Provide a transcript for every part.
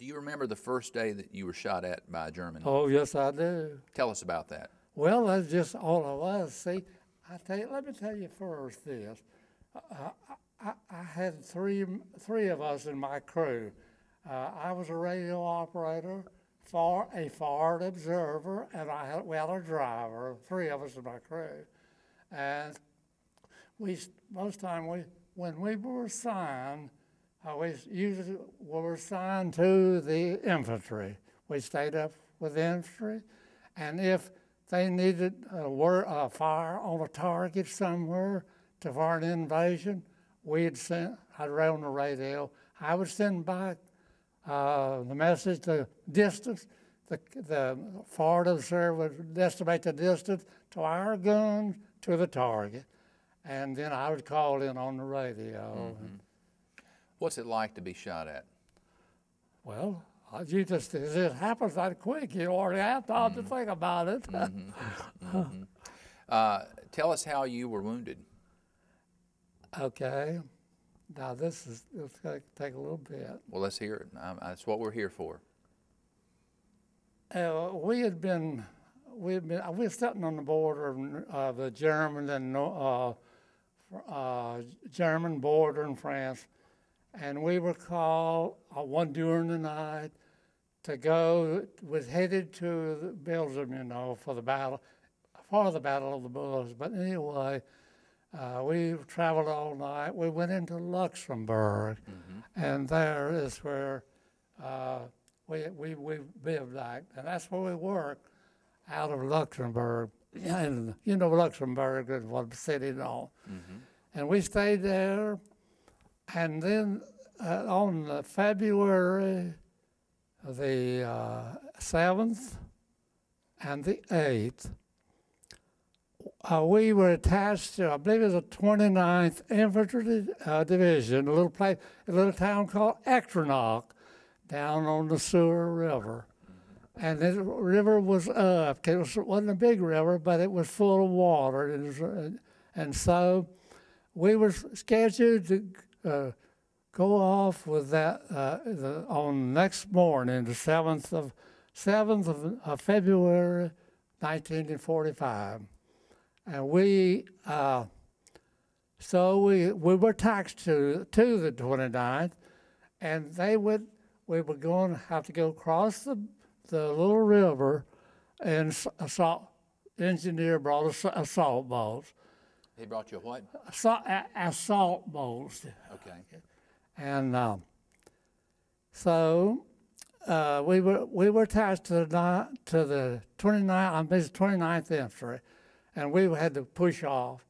Do you remember the first day that you were shot at by a German? Oh, yes, I do. Tell us about that. Well, that's just all it was. See, let me tell you first this. I had three of us in my crew. I was a radio operator, a forward observer, and we had a driver. Three of us in my crew, and when we were assigned, we usually were assigned to the infantry. We stayed up with the infantry, and if they needed a fire on a target somewhere for an invasion, I'd run on the radio. I would send back the message, the distance. The forward observer would estimate the distance to our guns to the target, and then I would call in on the radio. Mm-hmm. What's it like to be shot at? Well, it happens that quick. You already have time to think about it. Mm-hmm. Mm-hmm. Tell us how you were wounded. Okay. Now it's going to take a little bit. Well, let's hear it. That's what we're here for. We were sitting on the border of the German and German border in France, and we were called during the night was headed to Belgium, for the battle of the Bulge. But anyway, we traveled all night. We went into Luxembourg, and there is where we bivouacked, and that's where we worked, out of Luxembourg. And Luxembourg is what the city now. And we stayed there, and then on February the 7th and the 8th, we were attached to, I believe it was the 29th Infantry Division, a little town called Echternach, down on the Sewer River. And the river was up. It wasn't a big river, but it was full of water. And so we were scheduled to go off with that on next morning, the 7th of February, 1945. And we were taxed to the 29th, and we were going to have to go across the little river, and engineer brought us assault boats. He brought you a what? Assault boats. Okay. And so we were attached to the 29th Infantry, and we had to push off.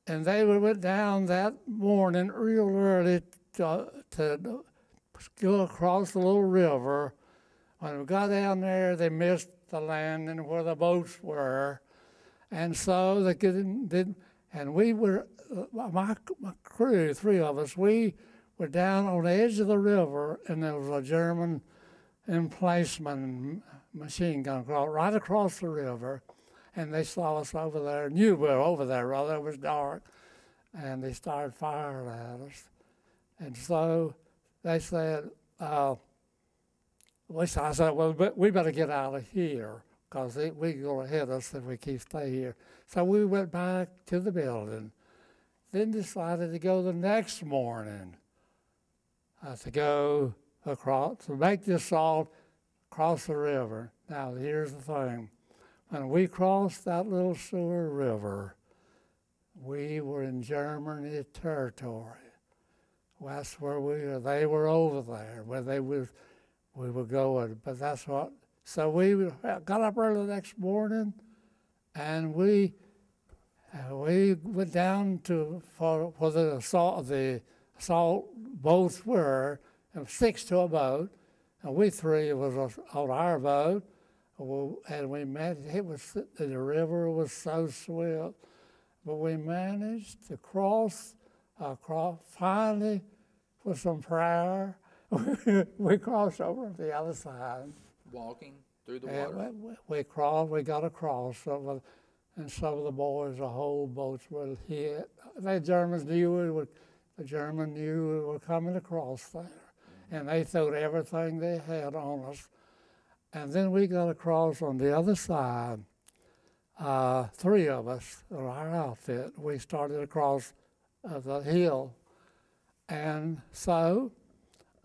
And they went down that morning real early to go across the little river. When we got down there, they missed the landing where the boats were, and so they didn't. And we were, my crew, three of us, we were down on the edge of the river, and there was a German emplacement machine gun right across the river, and they saw us over there, knew we were over there, rather it was dark, and they started firing at us. And so they said, I said, well, we better get out of here, because they're going to hit us if we stay here. So we went back to the building, then decided to go the next morning to go across, to make the assault across the river. Now, here's the thing. When we crossed that little sewer river, we were in Germany territory. That's where they were over there, where we were going, but that's what. So we got up early the next morning, and we went down for the assault boats were, and 6 to a boat, and we 3 was on our boat, and we managed. The river was so swift, but we managed to cross finally with some prayer. We crossed over to the other side. Walking through the water? We got across, and some of the boys, the whole boats were hit. The German knew we were coming across there. and they throwed everything they had on us. And then we got across on the other side, 3 of us, our outfit. We started across the hill. And so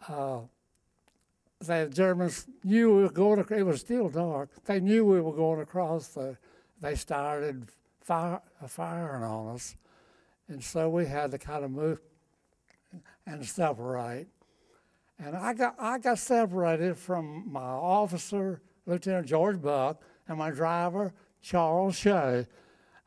the Germans knew we were going, it was still dark. They knew we were going across. They started firing on us. And so we had to kind of move and separate. And I got separated from my officer, Lieutenant George Buck, and my driver, Charles Shea.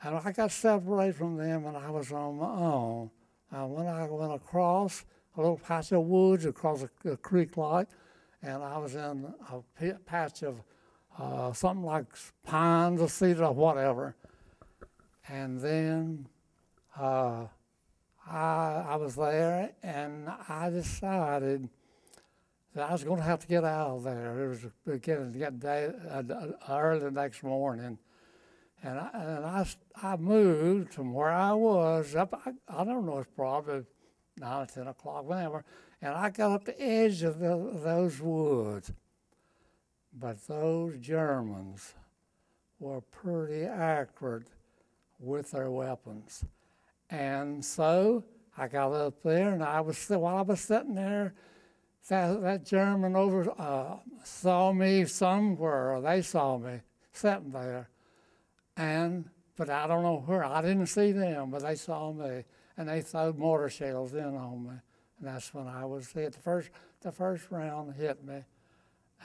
And I got separated from them, and I was on my own. When I went across a little patch of woods, across a creek like, and I was in a patch of something like pines or cedar or whatever. And then I was there, and I decided that I was going to have to get out of there. It was beginning to get early the next morning. And I moved from where I was up, I don't know, it's probably 9 or 10 o'clock, whenever, and I got up the edge of those woods. But those Germans were pretty accurate with their weapons. And so I got up there, and while I was sitting there, that German saw me somewhere. They saw me sitting there. But I don't know where. I didn't see them, but they saw me, and they threw mortar shells in on me. And that's when I was hit. The first round hit me,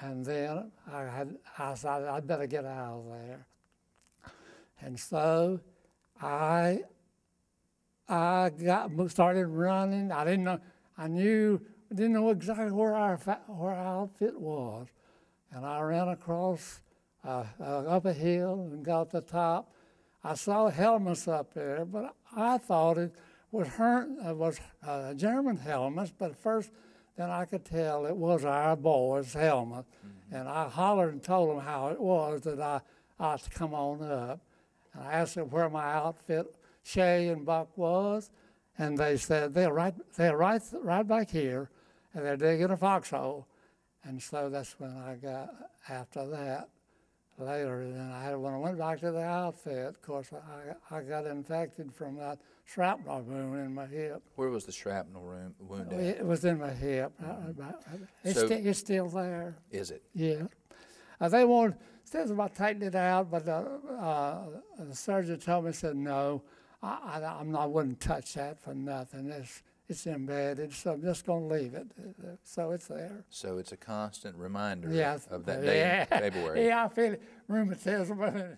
and then I decided I'd better get out of there. And so I started running. I didn't know exactly where our outfit was, and I ran across up a hill and got to the top. I saw helmets up there, but I thought it was German helmets. But first, then I could tell it was our boys' helmet, and I hollered and told them how it was that I ought to come on up. And I asked them where my outfit, Shay and Buck, was, and they said they're right back here, and they're digging a foxhole. And so that's when I got after that. Later, and then when I went back to the outfit, of course, I got infected from that shrapnel wound in my hip. Where was the shrapnel wound at? It was in my hip. It's still there. Is it? Yeah. They said about taking it out, but the surgeon told me, said, no, I wouldn't touch that for nothing. It's embedded, so I'm just going to leave it. So it's there. So it's a constant reminder Yes. of that day in February. Yeah, I feel it. Rheumatism.